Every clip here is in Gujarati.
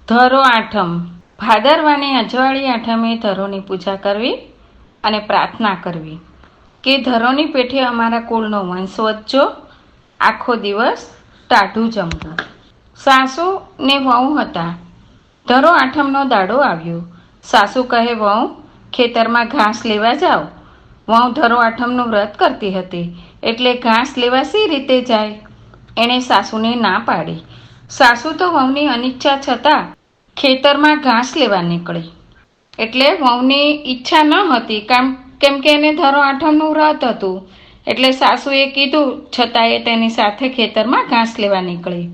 ધરો આઠમ. ભાદરવાની અજવાળી આઠમે ધરોની પૂજા કરવી અને પ્રાર્થના કરવી કે ધરોની પેઠે અમારા કુળનો વંશ વધજો, આખો દિવસ ટાઢું જમવું. સાસુ ને વહુ હતા. ધરો આઠમનો દાડો આવ્યો. સાસુ કહે, વહુ ખેતરમાં ઘાસ લેવા જાઓ. વહુ ધરો આઠમનું વ્રત કરતી હતી એટલે ઘાસ લેવા સી રીતે જાય? એણે સાસુને ના પાડી. સાસુ તો વહુની અનિચ્છા છતાં ખેતરમાં ઘાસ લેવા નીકળી. એટલે વહુની ઈચ્છા ન હતી, કેમ કે એને ધરો આઠમનું વ્રત હતું. એટલે સાસુએ કીધું છતાં એ તેની સાથે ખેતરમાં ઘાસ લેવા નીકળી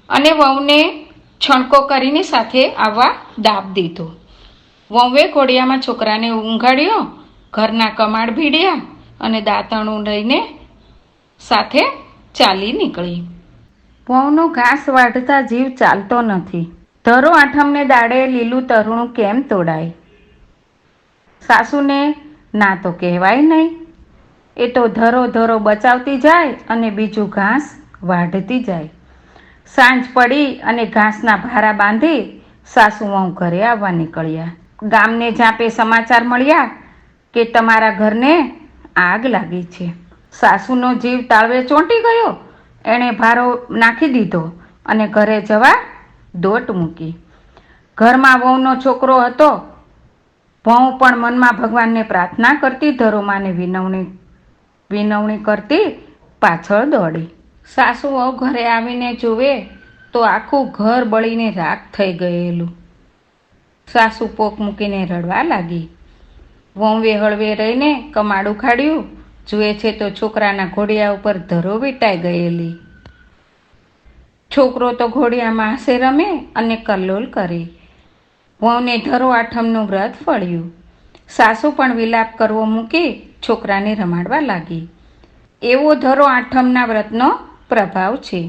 અને વહુને છણકો કરીને સાથે આવવા દાબ દીધો. વહુએ ઘોડિયામાં છોકરાને ઊંઘાડ્યો, ઘરના કમાડ ભીડ્યા અને દાંતણું લઈને સાથે ચાલી નીકળી. વહુનો ઘાસ વાઢતા જીવ ચાલતો નથી. ધરો આઠમને દાડે લીલું તરુણું કેમ તોડાય? સાસુને ના તો કહેવાય નહીં. એ તો ધરો ધરો બચાવતી જાય અને બીજું ઘાસ વાઢતી જાય. સાંજ પડી અને ઘાસના ભારા બાંધી સાસુ વહુ ઘરે આવવા નીકળ્યા. ગામને જાપે સમાચાર મળ્યા કે તમારા ઘરને આગ લાગી છે. સાસુનો જીવ તાળવે ચોંટી ગયો. એણે ભારો નાખી દીધો અને ઘરે જવા દોટ મૂકી. ઘરમાં વહુનો છોકરો હતો. વહુ પણ મનમાં ભગવાનને પ્રાર્થના કરતી, ધરોમાને વિનવણી કરતી પાછળ દોડી. સાસુ વહુ ઘરે આવીને જુએ તો આખું ઘર બળીને રાખ થઈ ગયેલું. સાસુ પોક મૂકીને રડવા લાગી. વહુએ હળવે રહીને કમાડ ઉખાડ્યું. જુએ છે તો છોકરાના ઘોડિયા ઉપર ધરો વીંટાઈ ગયેલી. છોકરો તો ઘોડિયામાં હાસે રમે અને કલ્લોલ કરે. વહુને ધરો આઠમનું વ્રત ફળ્યું. સાસુ પણ વિલાપ કરવો મૂકી છોકરાને રમાડવા લાગી. એવો ધરો આઠમના વ્રતનો પ્રભાવ છે.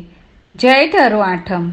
જય ધરો આઠમ.